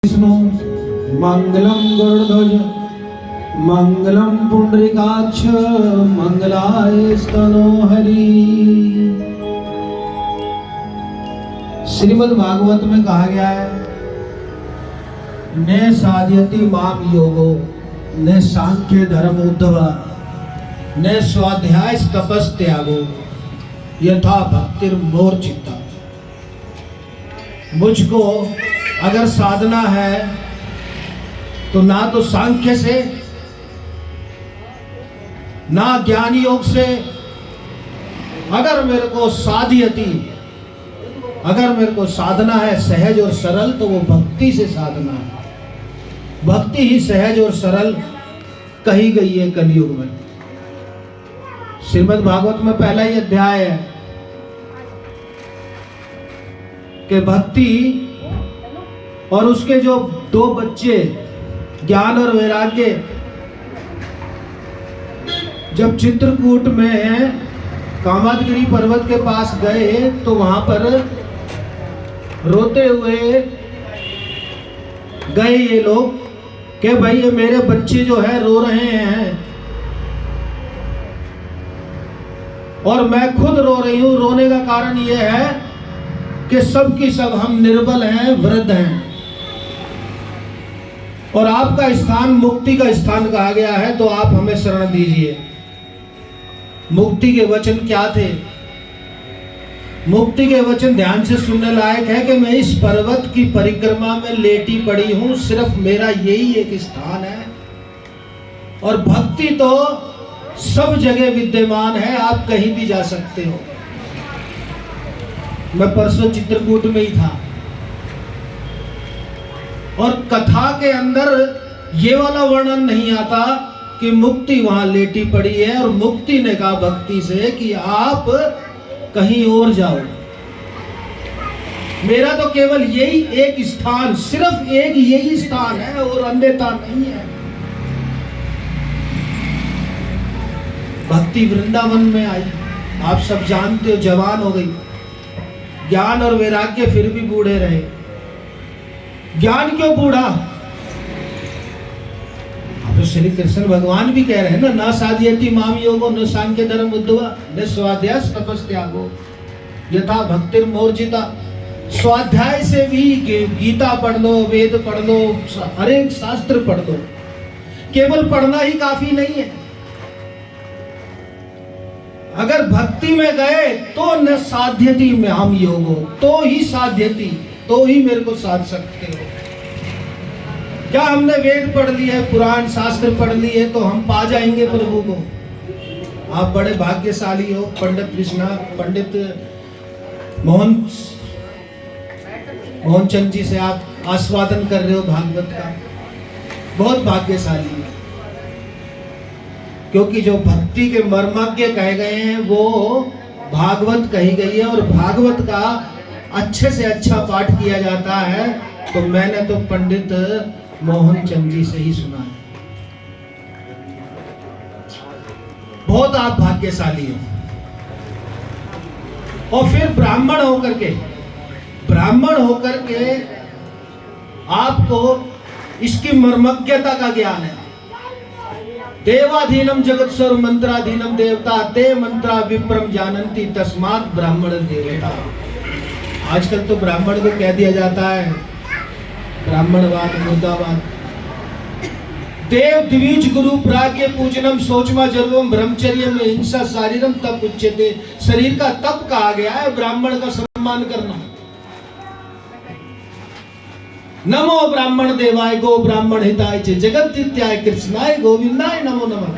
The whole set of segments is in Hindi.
विष्णु मंगलम गरुड़ध्वज मंगलम पुंडरीकाक्ष मंगलाय स्तनो हरि। श्रीमद् भागवत में कहा गया है, ने साध्यति माम योगो ने सांख्य धर्म उद्धव ने स्वाध्याय तपस त्यागो यथा भक्तिर मूर्छिता। मुझको अगर साधना है तो ना तो सांख्य से ना ज्ञान योग से, अगर मेरे को साध्यति, अगर मेरे को साधना है सहज और सरल तो वो भक्ति से साधना है। भक्ति ही सहज और सरल कही गई है कलयुग में। श्रीमद् भागवत में पहला ही अध्याय है कि भक्ति और उसके जो दो बच्चे ज्ञान और वैराग्य जब चित्रकूट में कामादगिरी पर्वत के पास गए तो वहां पर रोते हुए गए ये लोग कि भाई ये मेरे बच्चे जो है रो रहे हैं और मैं खुद रो रही हूं। रोने का कारण ये है कि सब की सब हम निर्बल हैं, वृद्ध हैं और आपका स्थान मुक्ति का स्थान कहा गया है, तो आप हमें शरण दीजिए। मुक्ति के वचन क्या थे? मुक्ति के वचन ध्यान से सुनने लायक है कि मैं इस पर्वत की परिक्रमा में लेटी पड़ी हूं, सिर्फ मेरा यही एक स्थान है और भक्ति तो सब जगह विद्यमान है, आप कहीं भी जा सकते हो। मैं परसों चित्रकूट में ही था और कथा के अंदर ये वाला वर्णन नहीं आता कि मुक्ति वहां लेटी पड़ी है और मुक्ति ने कहा भक्ति से कि आप कहीं और जाओ। मेरा तो केवल यही एक स्थान, सिर्फ एक यही स्थान है और अन्यथा नहीं है। भक्ति वृंदावन में आई, आप सब जानते हो, जवान हो गई, ज्ञान और वैराग्य फिर भी बूढ़े रहे। ज्ञान क्यों बूढ़ा? अब श्री कृष्ण भगवान भी कह रहे हैं ना, साध्यति माम योगो न सांख्य धर्म उद्धव न स्वाध्याय तपस त्यागो यथा भक्तिर मूर्छिता। स्वाध्याय से भी गीता पढ़ लो, वेद पढ़ लो, हर एक शास्त्र पढ़ लो, केवल पढ़ना ही काफी नहीं है। अगर भक्ति में गए तो न साध्यति में हम योगो, तो ही साध्यति, तो ही मेरे को साध सकते हो। क्या हमने वेद पढ़ लिए, पुराण शास्त्र पढ़ लिए तो हम पा जाएंगे प्रभु को? आप बड़े भाग्यशाली हो, पंडित मोहन चंद जी से आप आस्वादन कर रहे हो भागवत का, बहुत भाग्यशाली है। क्योंकि जो भक्ति के मर्मज्ञ कहे गए हैं वो भागवत कही गई है और भागवत का अच्छे से अच्छा पाठ किया जाता है। तो मैंने तो पंडित मोहन चंद जी से ही सुना है। बहुत आप भाग्यशाली हो। और फिर ब्राह्मण होकर के आपको इसकी मर्मज्ञता का ज्ञान है। देवाधीनम जगत सर्व मंत्राधीनम देवता ते मंत्रा विप्रम जानन्ति तस्मात् ब्राह्मण देवता। आजकल तो ब्राह्मण को कह दिया जाता है ब्राह्मणवाद, मुद्दावाद। देव द्विज गुरु प्राज्ञ पूजनम शौचमा जर्वम ब्रह्मचर्य में हिंसा शारीरम तप उच्यते। शरीर का तप कहा गया है ब्राह्मण का सम्मान करना। नमो ब्राह्मण देवाय गो ब्राह्मण हिताय च जगत हिताय कृष्णाय गोविंदाय नमो नमः।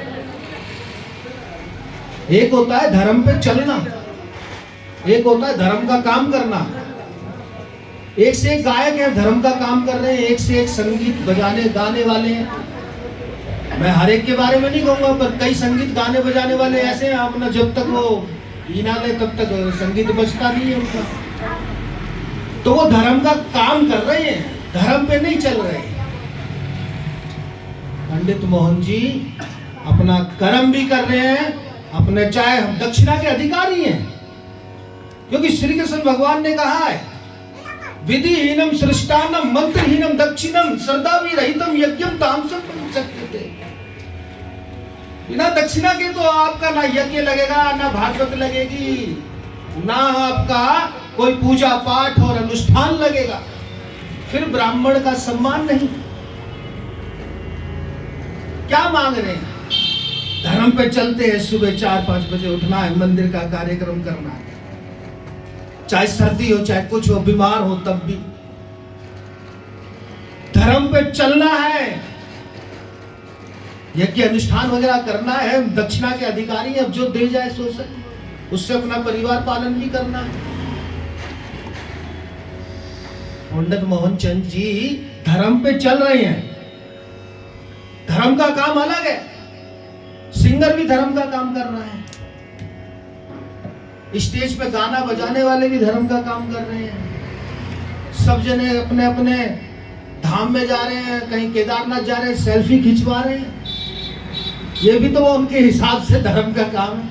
एक होता है धर्म पे चलना, एक होता है धर्म का काम करना। एक से एक गायक है, धर्म का काम कर रहे हैं, एक से एक संगीत बजाने गाने वाले हैं। मैं हर एक के बारे में नहीं कहूंगा, पर कई संगीत गाने बजाने वाले ऐसे हैं अपना, जब तक वो ईना ले तब तक संगीत बजता नहीं है उनका। तो वो धर्म का काम कर रहे हैं, धर्म पे नहीं चल रहे। पंडित मोहन जी अपना कर्म भी कर रहे हैं, अपने चाहे हम दक्षिणा के अधिकारी हैं, क्योंकि श्री कृष्ण भगवान ने कहा है विधिहीनम सृष्टानम मंत्रहीनम दक्षिण दक्षिणम श्रद्धा भी रहितम यज्ञम तामसम थे। बिना दक्षिणा के तो आपका ना यज्ञ लगेगा, ना भागवत लगेगी, ना आपका कोई पूजा पाठ और अनुष्ठान लगेगा। फिर ब्राह्मण का सम्मान नहीं। क्या मांग रहे हैं? धर्म पे चलते हैं, सुबह 4-5 बजे उठना है, मंदिर का कार्यक्रम करना है, चाहे सर्दी हो चाहे कुछ हो, बीमार हो तब भी धर्म पे चलना है, यज्ञ अनुष्ठान वगैरह करना है, दक्षिणा के अधिकारी अब जो दे जाए सो से उससे अपना परिवार पालन भी करना है। पंडित मोहन चंद जी धर्म पे चल रहे हैं। धर्म का काम अलग है, सिंगर भी धर्म का काम कर रहा है, स्टेज पे गाना बजाने वाले भी धर्म का काम कर रहे हैं। सब जने अपने अपने धाम में जा रहे हैं, कहीं केदारनाथ जा रहे हैं, सेल्फी खिंचवा रहे हैं। ये भी तो उनके हिसाब से धर्म का काम है।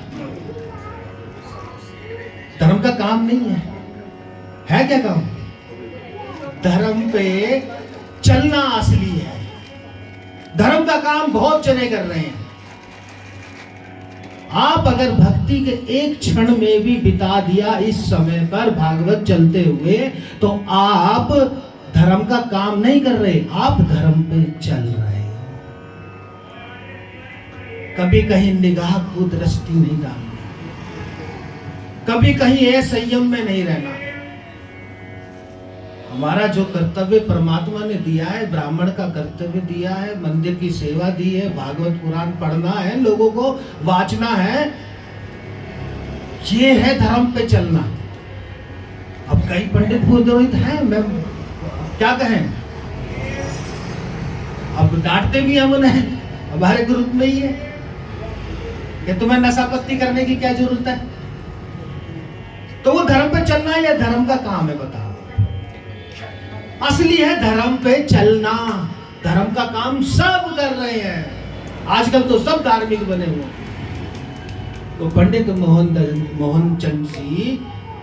धर्म का काम नहीं है क्या काम? धर्म पे चलना असली है। धर्म का काम बहुत जने कर रहे हैं। आप अगर भक्ति के एक क्षण में भी बिता दिया इस समय पर भागवत चलते हुए, तो आप धर्म का काम नहीं कर रहे, आप धर्म पे चल रहे हो। कभी कहीं निगाह को दृष्टि नहीं डालनी, कभी कहीं असंयम में नहीं रहना। हमारा जो कर्तव्य परमात्मा ने दिया है, ब्राह्मण का कर्तव्य दिया है, मंदिर की सेवा दी है, भागवत पुराण पढ़ना है, लोगों को वाचना है, ये है धर्म पे चलना। अब कई पंडित पुरोहित हैं, मैं क्या कहें, अब डांटते भी हम उन्हें, हमारे ग्रुप में ही है कि तुम्हें नशा पत्ती करने की क्या जरूरत है। तो वो धर्म पे चलना है या धर्म का काम है? बताओ। असली है धर्म पे चलना। धर्म का काम सब कर रहे हैं, आजकल तो सब धार्मिक बने हुए। तो पंडित मोहन चंद जी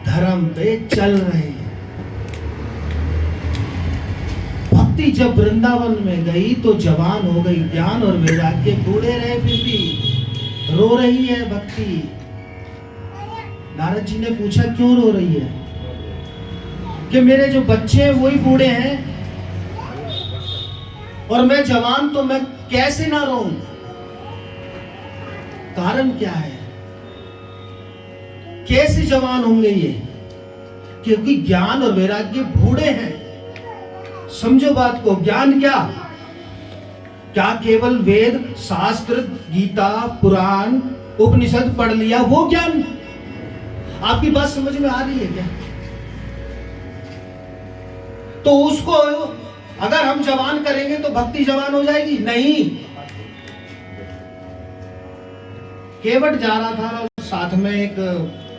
धर्म पे चल रहे हैं। भक्ति जब वृंदावन में गई तो जवान हो गई, ज्ञान और वैराग्य बूढ़े रहे, फिर भी रो रही है भक्ति। नारद जी ने पूछा क्यों रो रही है? कि मेरे जो बच्चे हैं वही बूढ़े हैं और मैं जवान, तो मैं कैसे ना रोऊं? कारण क्या है? कैसे जवान होंगे ये? क्योंकि ज्ञान और वैराग्य बूढ़े हैं। समझो बात को। ज्ञान क्या केवल वेद शास्त्र गीता पुराण उपनिषद पढ़ लिया वो ज्ञान? आपकी बात समझ में आ रही है क्या? तो उसको अगर हम जवान करेंगे तो भक्ति जवान हो जाएगी? नहीं। केवट जा रहा था, साथ में एक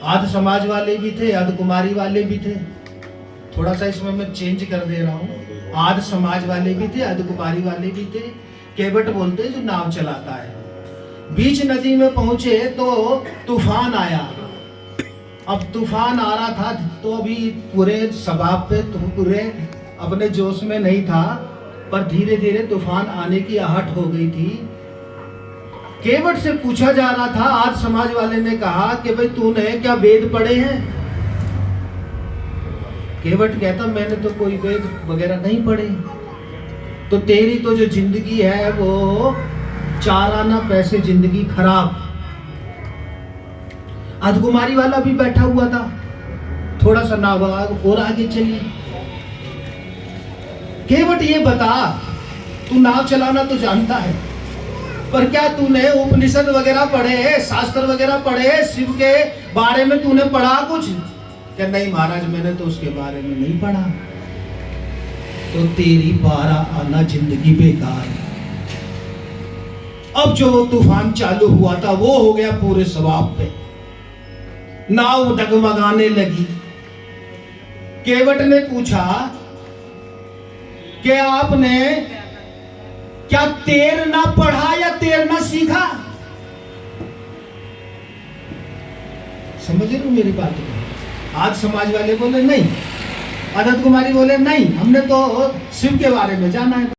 आध समाज वाले भी थे, आध कुमारी वाले भी थे। थोड़ा सा इसमें मैं चेंज कर दे रहा हूँ। आध समाज वाले भी थे, आध कुमारी वाले भी थे। केवट बोलते जो नाव चलाता है। बीच नदी में पहुंचे तो तूफान आया। अब तूफान आ रहा था तो अभी पूरे सबाब पे पूरे अपने जोश में नहीं था, पर धीरे धीरे तूफान आने की आहट हो गई थी। केवट से पूछा जा रहा था, आज समाज वाले ने कहा कि भाई तूने क्या वेद पढ़े हैं? केवट कहता मैंने तो कोई वेद वगैरह नहीं पढ़े। तो तेरी तो जो जिंदगी है वो 4 आना पैसे जिंदगी खराब। अधकुमारी वाला भी बैठा हुआ था, थोड़ा सा नाव और आगे चली। केवट ये बता, तू नाव चलाना तो जानता है, पर क्या तूने उपनिषद वगैरह पढ़े, शास्त्र वगैरह पढ़े, शिव के बारे में तूने पढ़ा कुछ? क्या नहीं महाराज, मैंने तो उसके बारे में नहीं पढ़ा। तो तेरी 12 आना जिंदगी बेकार। अब जो तूफान चालू हुआ था वो हो गया पूरे सवाब पे, नाव डगमगाने लगी। केवट ने पूछा कि आपने क्या तैरना पढ़ा या तैरना सीखा? समझ रहे हो मेरी बात को? आज समाज वाले बोले नहीं, अदत कुमारी बोले नहीं, हमने तो शिव के बारे में जाना है।